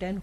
10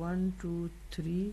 1 2 3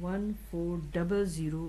1400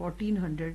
1400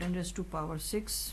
10⁻⁶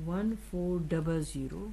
1400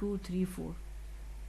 2 3 4,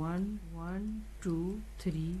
1 1 2 3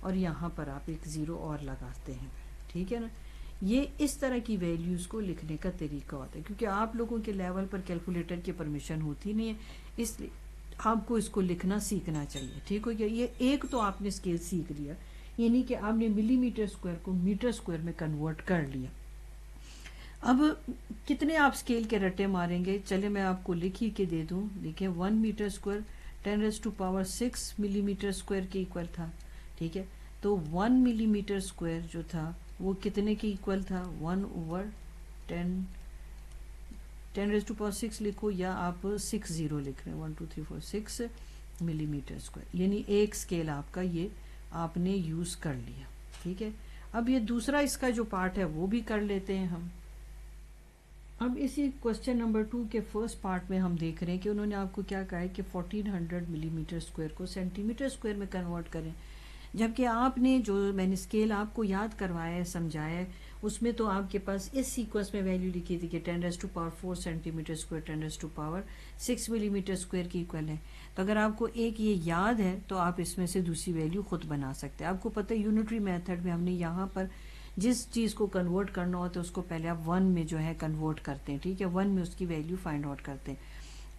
اور یہاں پر آپ ایک زیرو اور لگاتے ہیں. ٹھیک ہے نا. یہ اس طرح کی ویلیوز کو لکھنے کا طریقہ ہوتا ہے, کیونکہ آپ لوگوں کے لیول پر کیلکولیٹر کی پرمیشن ہوتی نہیں ہے, اس لیے آپ کو اس کو لکھنا سیکھنا چاہیے. ٹھیک ہو گیا. یہ ایک تو آپ نے اسکیل سیکھ لیا, یعنی کہ آپ نے ملی میٹر اسکوائر کو میٹر اسکوائر میں کنورٹ کر لیا. اب کتنے آپ اسکیل کے رٹے ماریں گے؟ چلے میں آپ کو لکھ ہی کے دے دوں. دیکھیں 1 میٹر اسکوائر 10⁻⁶ ملی میٹر اسکوائر کے ایکول تھا. ٹھیک ہے, تو 1 ملی میٹر اسکوائر جو تھا وہ کتنے کے ایکول تھا؟ 1/10 10⁻⁶ لکھو یا آپ 6 زیرو لکھ رہے ہیں, 1 2 3 4 6 ملی میٹر اسکوائر, یعنی ایک اسکیل آپ کا یہ آپ نے یوز کر لیا. ٹھیک ہے. اب یہ دوسرا اس کا جو پارٹ ہے وہ بھی کر لیتے ہیں ہم. اب اسی کوشچن نمبر 2 کے فرسٹ پارٹ میں ہم دیکھ رہے ہیں کہ انہوں نے آپ کو کیا کہا ہے کہ 1400 ملی میٹر اسکوائر کو سینٹی میٹر اسکوائر میں کنورٹ کریں, جبکہ آپ نے جو میں نے اسکیل آپ کو یاد کروایا ہے, سمجھایا ہے, اس میں تو آپ کے پاس اس سیکوینس میں ویلیو لکھی تھی کہ 10⁻⁴ سینٹی میٹر اسکوائر 10⁻⁶ ملی میٹر اسکوائر کی ایکول ہے. تو اگر آپ کو ایک یہ یاد ہے تو آپ اس میں سے دوسری ویلیو خود بنا سکتے ہیں. آپ کو پتہ ہے یونٹری میتھڈ میں ہم نے یہاں پر جس چیز کو کنورٹ کرنا ہوتا ہے اس کو پہلے آپ 1 میں جو ہے کنورٹ کرتے ہیں. ٹھیک ہے, 1 میں اس کی ویلیو فائنڈ آؤٹ کرتے ہیں.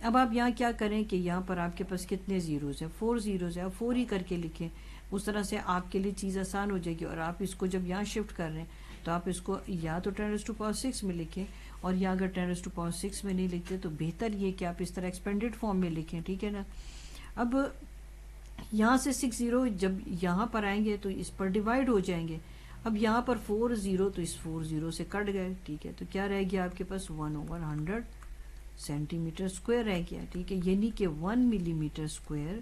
اب آپ یہاں کیا کریں کہ یہاں پر آپ کے پاس کتنے زیروز ہیں؟ 4 زیروز ہیں. آپ 4 ہی کر کے لکھیں, اس طرح سے آپ کے لیے چیز آسان ہو جائے گی. اور آپ اس کو جب یہاں شفٹ کر رہے ہیں تو آپ اس کو یا تو 10⁻⁶ میں لکھیں, اور یا اگر 10⁻⁶ میں نہیں لکھتے تو بہتر یہ کہ آپ اس طرح ایکسپینڈڈ فارم میں لکھیں. ٹھیک ہے نا. اب یہاں سے 6 زیرو جب یہاں پر آئیں گے تو اس پر ڈیوائڈ ہو جائیں گے. اب یہاں پر 4 زیرو تو اس 4 زیرو سے کٹ گئے. ٹھیک ہے, تو کیا رہ گیا آپ کے پاس؟ 1/100 سینٹی میٹر اسکوائر رہ گیا. ٹھیک ہے, یعنی کہ 1 ملی میٹر اسکوائر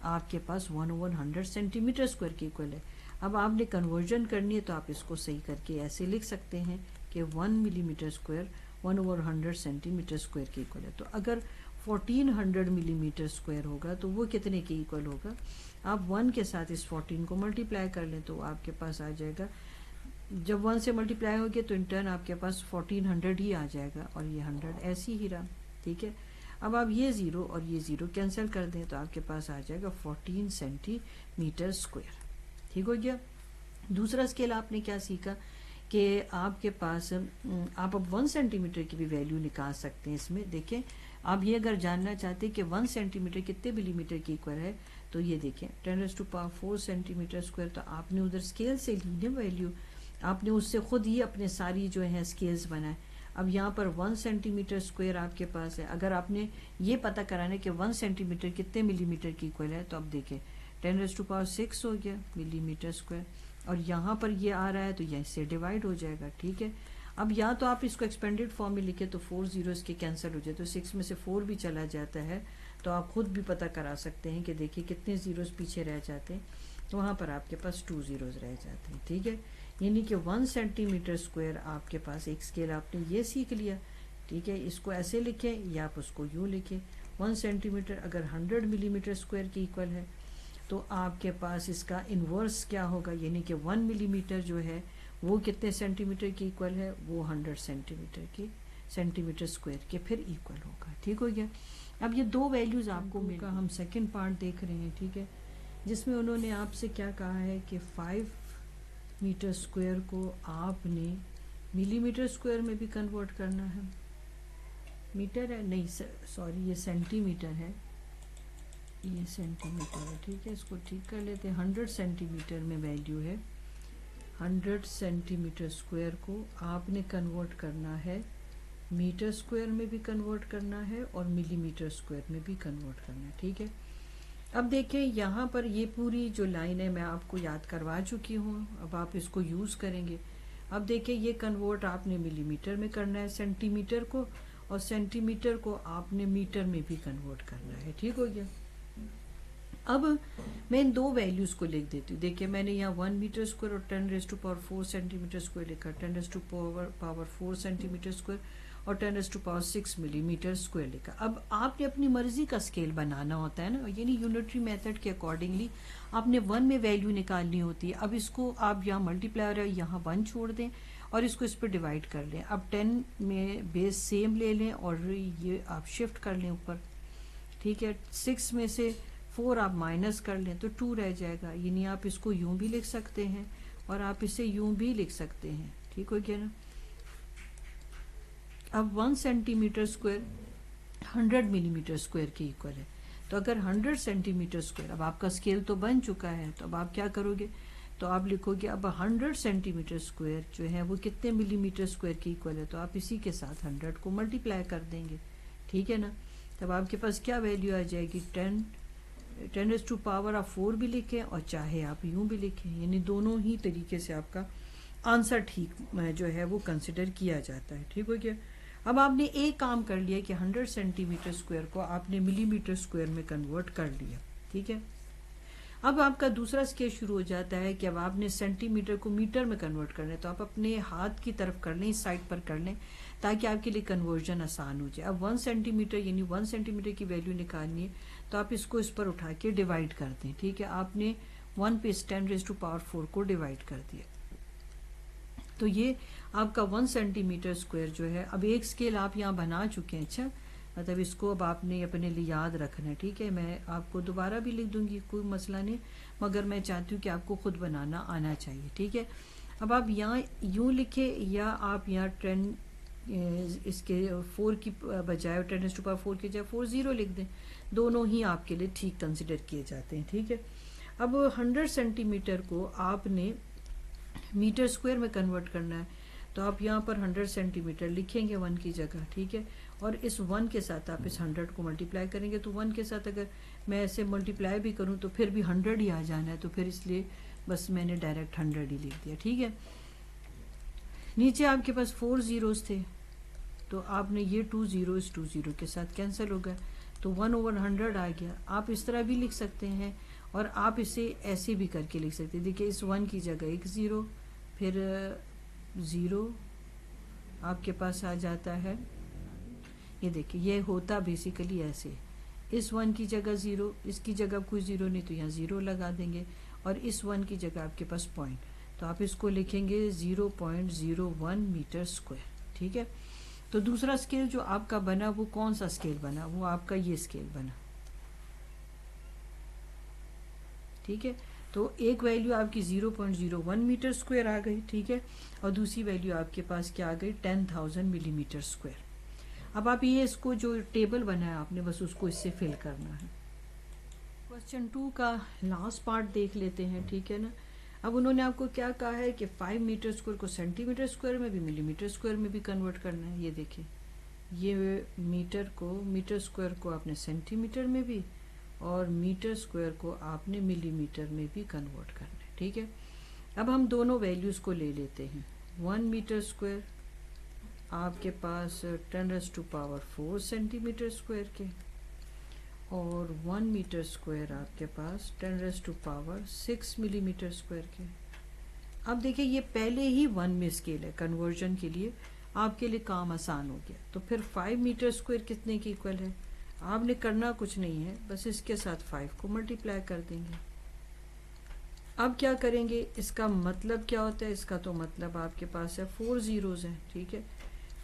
آپ کے پاس 1/100 سینٹی میٹر اسکوائر کی ایکول ہے. اب آپ نے کنورژن کرنی ہے تو آپ اس کو صحیح کر کے ایسے لکھ سکتے ہیں کہ 1 millimetre square 1/100 centimetre square کی ایکول ہے. تو اگر 1400 ملی میٹر اسکوائر ہوگا تو وہ کتنے کے ایکول ہوگا؟ آپ 1 کے ساتھ اس 14 کو ملٹیپلائی کر لیں تو آپ کے پاس آ جائے گا, جب 1 سے ملٹیپلائی ہوگی تو انٹرن آپ کے پاس 1400 ہی آ جائے گا, اور یہ 100 ایسی ہی رہا. ٹھیک ہے. اب آپ یہ زیرو اور یہ زیرو کینسل کر دیں تو آپ کے پاس آ جائے گا 14 سینٹی میٹر اسکوائر. ٹھیک ہو گیا. دوسرا اسکیل آپ نے کیا سیکھا کہ آپ کے پاس آپ اب 1 سینٹی میٹر کی بھی ویلیو نکال سکتے ہیں. اس میں دیکھیں, آپ یہ اگر جاننا چاہتے کہ 1 سینٹی میٹر کتنے ملی میٹر کی ایکول ہے تو یہ دیکھیں 10⁻⁴ سینٹی میٹر اسکوائر, تو آپ نے ادھر اسکیل سے لی نا ویلیو, آپ نے اس سے خود ہی اپنے ساری جو ہیں اسکیلز بنائے. اب یہاں پر 1 سینٹی میٹر اسکوائر آپ کے پاس ہے. اگر آپ نے یہ پتہ کرانا ہے کہ 1 سینٹی میٹر کتنے ملی میٹر کی ایکول ہے تو اب دیکھیں 10⁻⁶ ہو گیا ملی میٹر اسکوائر, اور یہاں پر یہ آ رہا ہے تو یہ اس سے ڈیوائڈ ہو جائے گا. ٹھیک ہے. اب یا تو آپ اس کو ایکسپینڈڈ فارم میں لکھیں تو 4 زیرو اس کے کینسل ہو جائے تو 6 میں سے 4 بھی چلا جاتا ہے, تو آپ خود بھی پتہ کرا سکتے ہیں کہ دیکھیے کتنے زیروز پیچھے رہ جاتے ہیں, تو وہاں پر آپ کے پاس 2 زیروز رہ جاتے ہیں. ٹھیک ہے, یعنی کہ 1 سینٹی میٹر اسکوائر آپ کے پاس ایک اسکیل آپ نے یہ سیکھ لیا. ٹھیک ہے, اس کو ایسے لکھیں یا آپ اس کو یوں لکھیں 1 سینٹی میٹر اگر 100 ملی میٹر اسکوائر کی ایکول ہے تو آپ کے پاس اس کا انورس کیا ہوگا, یعنی کہ 1 ملی میٹر جو ہے وہ کتنے سینٹی میٹر کی ایکول ہے؟ وہ 100 سینٹی میٹر اسکوائر کے پھر ایکول ہوگا. ٹھیک ہو گیا. اب یہ دو ویلیوز آپ کو مل کا ہم سیکنڈ پارٹ دیکھ رہے ہیں. ٹھیک ہے, جس میں انہوں نے آپ سے کیا کہا ہے کہ 5 میٹر اسکوائر کو آپ نے ملی میٹر اسکوائر میں بھی کنورٹ کرنا ہے. میٹر ہے نہیں, سوری یہ سینٹی میٹر ہے, یہ سینٹی میٹر ہے. ٹھیک ہے, اس کو ٹھیک کر لیتے ہیں. 100 سینٹی میٹر میں ویلیو ہے, 100 سینٹی میٹر اسکوائر کو آپ نے کنورٹ کرنا ہے, میٹر اسکوائر میں بھی کنورٹ کرنا ہے اور ملی میٹر اسکوائر میں بھی کنورٹ کرنا ہے. ٹھیک ہے. اب دیکھیں یہاں پر یہ پوری جو لائن ہے میں آپ کو یاد کروا چکی ہوں, اب آپ اس کو یوز کریں گے. اب دیکھیں یہ کنورٹ آپ نے ملی میٹر میں کرنا ہے سینٹی میٹر کو, اور سینٹی میٹر کو آپ نے میٹر میں بھی کنورٹ کرنا ہے. ٹھیک ہو گیا. اب میں ان دو ویلیوز کو لکھ دیتی ہوں. دیکھیں میں نے یہاں 1 میٹر اسکوائر اور 10⁻⁴ سینٹی میٹر اسکوائر لکھا, 10⁻⁴ سینٹی میٹر اسکوائر اور 10⁻⁶ ملی میٹر اسکوائر لکھا. اب آپ نے اپنی مرضی کا اسکیل بنانا ہوتا ہے نا, یعنی یونٹری میتھڈ کے اکارڈنگلی آپ نے 1 میں ویلیو نکالنی ہوتی ہے. اب اس کو آپ یہاں ملٹیپلائی ہو رہا ہے, یہاں 1 چھوڑ دیں اور اس کو اس پہ ڈیوائڈ کر لیں. اب 10 میں بیس سیم لے لیں اور یہ آپ شفٹ کر لیں اوپر. ٹھیک ہے, 6 میں سے 4 آپ مائنس کر لیں تو 2 رہ جائے گا، یعنی آپ اس کو یوں بھی لکھ سکتے ہیں اور آپ اسے یوں بھی لکھ سکتے ہیں، ٹھیک ہو گیا نا. اب 1 سینٹی میٹر اسکوائر 100 ملی میٹر اسکوائر کے ایکول ہے، تو اگر 100 سینٹی میٹر اسکوائر، اب آپ کا اسکیل تو بن چکا ہے، تو اب آپ کیا کرو گے، تو آپ لکھو گے اب 100 سینٹی میٹر اسکوائر جو ہے وہ کتنے ملی میٹر اسکوائر کے ایکول ہے، تو آپ اسی کے ساتھ 100 کو ملٹیپلائی کر دیں گے، ٹھیک ہے نا. تب آپ کے پاس کیا ویلیو آ جائے گی، 10⁻⁴ بھی لکھیں اور چاہے آپ یوں بھی لکھیں، یعنی دونوں ہی طریقے سے آپ کا آنسر ٹھیک جو ہے وہ کنسیڈر کیا جاتا ہے، ٹھیک ہو گیا. اب آپ نے ایک کام کر لیا کہ 100 سینٹی میٹر اسکوائر کو آپ نے ملی میٹر اسکوائر میں کنورٹ کر لیا، ٹھیک ہے. اب آپ کا دوسرا اسکیل شروع ہو جاتا ہے کہ اب آپ نے سینٹی میٹر کو میٹر میں کنورٹ کرنا ہے، تو آپ اپنے ہاتھ کی طرف کر لیں، اس سائڈ پر کر لیں تاکہ آپ کے لیے کنورژن آسان ہو جائے. اب 1 سینٹی میٹر یعنی 1 سینٹی میٹر کی ویلیو نکالنی ہے، تو آپ اس کو اس پر اٹھا کے ڈیوائڈ کر دیں، ٹھیک ہے. آپ نے 1 پہ 10⁻⁴ کو ڈیوائڈ کر دیا، تو یہ آپ کا 1 سینٹی میٹر اسکوائر جو ہے. اب ایک اسکیل آپ یہاں بنا چکے ہیں، اچھا مطلب اس کو اب آپ نے اپنے لیے یاد رکھنا ہے، ٹھیک ہے. میں آپ کو دوبارہ بھی لکھ دوں گی، کوئی مسئلہ نہیں، مگر میں چاہتی ہوں کہ آپ کو خود بنانا آنا چاہیے، ٹھیک ہے. اب آپ یہاں یوں لکھیں یا آپ یہاں 10 اس کے 4 کی بجائے 10⁻⁴ کی بجائے 40 لکھ دیں، دونوں ہی آپ کے لیے ٹھیک کنسیڈر کیے جاتے ہیں، ٹھیک ہے. اب 100 سینٹی میٹر کو آپ نے میٹر اسکوائر میں کنورٹ کرنا ہے، تو آپ یہاں پر 100 سینٹی میٹر لکھیں گے 1 کی جگہ، ٹھیک ہے. اور اس 1 کے ساتھ آپ اس 100 کو ملٹیپلائی کریں گے، تو 1 کے ساتھ اگر میں ایسے ملٹیپلائی بھی کروں تو پھر بھی 100 ہی آ جانا ہے، تو پھر اس لیے بس میں نے ڈائریکٹ 100 ہی لکھ دیا، ٹھیک ہے. نیچے آپ کے پاس 4 زیروز تھے، تو آپ نے یہ 2 0 اس 2 0 کے ساتھ کینسل ہو گیا، تو 1/100 آ گیا. آپ اس طرح بھی لکھ سکتے ہیں اور آپ اسے ایسے بھی کر کے لکھ سکتے ہیں. دیکھیں اس 1 کی جگہ ایک 0، پھر 0 آپ کے پاس آ جاتا ہے. یہ دیکھیں یہ ہوتا بیسیکلی ایسے، اس 1 کی جگہ 0، اس کی جگہ کوئی 0 نہیں تو یہاں 0 لگا دیں گے، اور اس 1 کی جگہ آپ کے پاس پوائنٹ، تو آپ اس کو لکھیں گے 0.01 میٹر اسکوائر، ٹھیک ہے. تو دوسرا اسکیل جو آپ کا بنا وہ کون سا اسکیل بنا، وہ آپ کا یہ اسکیل بنا، ٹھیک ہے. تو ایک ویلیو آپ کی 0.01 میٹر اسکوائر آ گئی، ٹھیک ہے، اور دوسری ویلیو آپ کے پاس کیا آ گئی 10,000 ملی میٹر اسکوائر. اب آپ یہ اس کو جو ٹیبل بنایا آپ نے بس اس کو اس سے فل کرنا ہے. کوسچن 2 کا لاسٹ پارٹ دیکھ لیتے ہیں، ٹھیک ہے نا. اب انہوں نے آپ کو کیا کہا ہے کہ 5 میٹر اسکوائر کو سینٹی میٹر اسکوائر میں بھی ملی میٹر اسکوائر میں بھی کنورٹ کرنا ہے. یہ دیکھیں یہ میٹر اسکوائر کو آپ نے سینٹی میٹر میں بھی اور میٹر اسکوائر کو آپ نے ملی میٹر میں بھی کنورٹ کرنا ہے، ٹھیک ہے. اب ہم دونوں ویلیوز کو لے لیتے ہیں. 1 میٹر اسکوائر آپ کے پاس 10⁻⁴ سینٹی میٹر اسکوائر کے، اور 1 میٹر اسکوائر آپ کے پاس 10⁻⁶ ملی میٹر اسکوائر کے. اب دیکھیں یہ پہلے ہی 1 میں اسکیل ہے، کنورژن کے لیے آپ کے لیے کام آسان ہو گیا. تو پھر 5 میٹر اسکوائر کتنے کی ایکول ہے، آپ نے کرنا کچھ نہیں ہے، بس اس کے ساتھ 5 کو ملٹیپلائی کر دیں گے. اب کیا کریں گے، اس کا مطلب کیا ہوتا ہے، اس کا تو مطلب آپ کے پاس ہے 4 زیروز ہیں، ٹھیک ہے.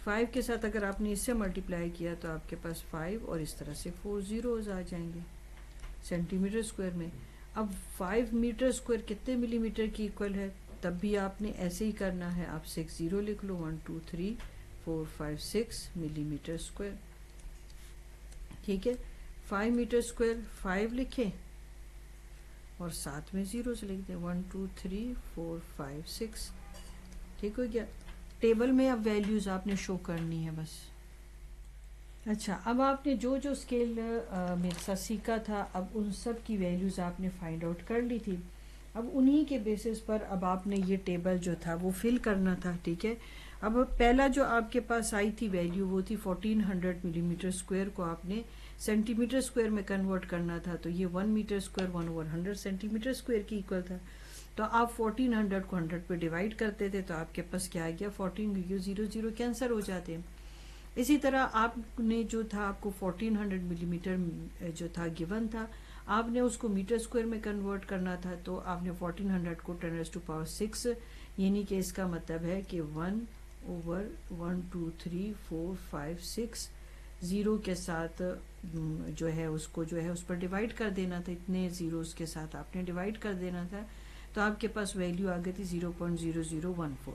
5 کے ساتھ اگر آپ نے اس سے ملٹیپلائی کیا تو آپ کے پاس 5 اور اس طرح سے 4 زیروز آ جائیں گے سینٹی میٹر اسکوائر میں. اب 5 میٹر اسکوائر کتنے ملی میٹر کی ایکول ہے، تب بھی آپ نے ایسے ہی کرنا ہے، آپ 6 0 لکھ لو، 1 2 3 4 5 6 ملی میٹر اسکوائر، ٹھیک ہے. 5 میٹر اسکوائر 5 لکھیں اور ساتھ میں زیروز لکھ دیں، 1 2 3 4 5 6، ٹھیک ہو گیا. ٹیبل میں اب ویلیوز آپ نے شو کرنی ہے بس. اچھا اب آپ نے جو جو اسکیل میرے ساتھ سیکھا تھا اب ان سب کی ویلیوز آپ نے فائنڈ آؤٹ کر لی تھی. اب انہی کے بیسس پر اب آپ نے یہ ٹیبل جو تھا وہ فل کرنا تھا، ٹھیک ہے. اب پہلا جو آپ کے پاس آئی تھی ویلیو وہ تھی 1400 ملی میٹر اسکوائر کو آپ نے سینٹی میٹر اسکوائر میں کنورٹ کرنا تھا، تو یہ 1 metre square 1/100 centimetre square کی ایکول تھا. تو آپ 1400 کو 100 پہ ڈیوائڈ کرتے تھے تو آپ کے پاس کیا آ گیا 14، 0 0 کینسل ہو جاتے ہیں. اسی طرح آپ نے جو تھا آپ کو 1400 ملی میٹر جو تھا گیون تھا، آپ نے اس کو میٹر اسکوائر میں کنورٹ کرنا تھا، تو آپ نے 1400 کو 10⁻⁶ یعنی کہ اس کا مطلب ہے کہ 1/1 2 3 4 5 6 زیرو کے ساتھ جو ہے اس کو جو ہے اس پر ڈیوائڈ کر دینا تھا، اتنے زیروز کے ساتھ آپ نے ڈیوائڈ کر دینا تھا، تو آپ کے پاس ویلیو آ گئی تھی 0.0014۔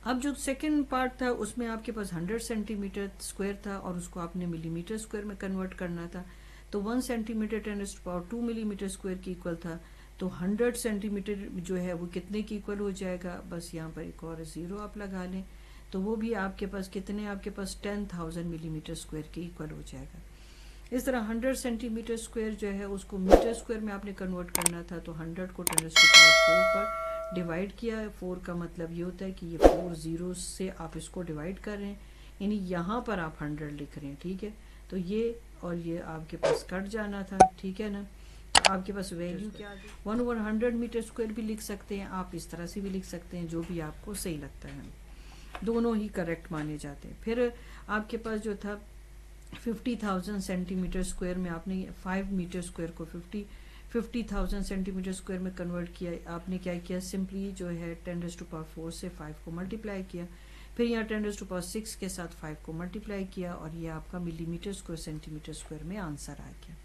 اب جو سیکنڈ پارٹ تھا اس میں آپ کے پاس 100 سینٹی میٹر اسکوائر تھا اور اس کو آپ نے ملی میٹر اسکوائر میں کنورٹ کرنا تھا، تو 1 سینٹی میٹر 10⁻²⁴ ملی میٹر اسکوائر کی ایکول تھا، تو 100 سینٹی میٹر جو ہے وہ کتنے کی ایکول ہو جائے گا، بس یہاں پر ایک اور زیرو آپ لگا لیں، تو وہ بھی آپ کے پاس کتنے، آپ کے پاس 10,000 ملی میٹر اسکوائر کے ایکول ہو جائے گا۔ اس طرح 100 سینٹی میٹر اسکوائر جو ہے اس کو میٹر اسکوائر میں آپ نے کنورٹ کرنا تھا، تو 100 کو 10⁻⁴ پر ڈیوائڈ کیا، 4 کا مطلب یہ ہوتا ہے کہ یہ 4 زیروز سے آپ اس کو ڈیوائڈ کر رہے ہیں، یعنی یہاں پر آپ 100 لکھ رہے ہیں، ٹھیک ہے، تو یہ اور یہ آپ کے پاس کٹ جانا تھا، ٹھیک ہے نا، تو آپ کے پاس ویلیو کیا 1/100 میٹر اسکوائر بھی لکھ سکتے ہیں آپ، اس طرح سے بھی لکھ سکتے ہیں، جو بھی آپ کو صحیح لگتا ہے، دونوں ہی کریکٹ مانے جاتے ہیں۔ پھر آپ کے پاس جو تھا 50,000 سینٹی میٹر اسکوائر میں آپ نے 5 میٹر اسکوائر کو 50,000 سینٹی میٹر اسکوائر میں کنورٹ کیا، آپ نے کیا کیا، سمپلی جو ہے 10⁻⁴ سے 5 کو ملٹیپلائی کیا، پھر یہاں 10⁻⁶ کے ساتھ 5 کو ملٹیپلائی کیا، اور یہ آپ کا millimetre square centimetre square میں آنسر آ گیا۔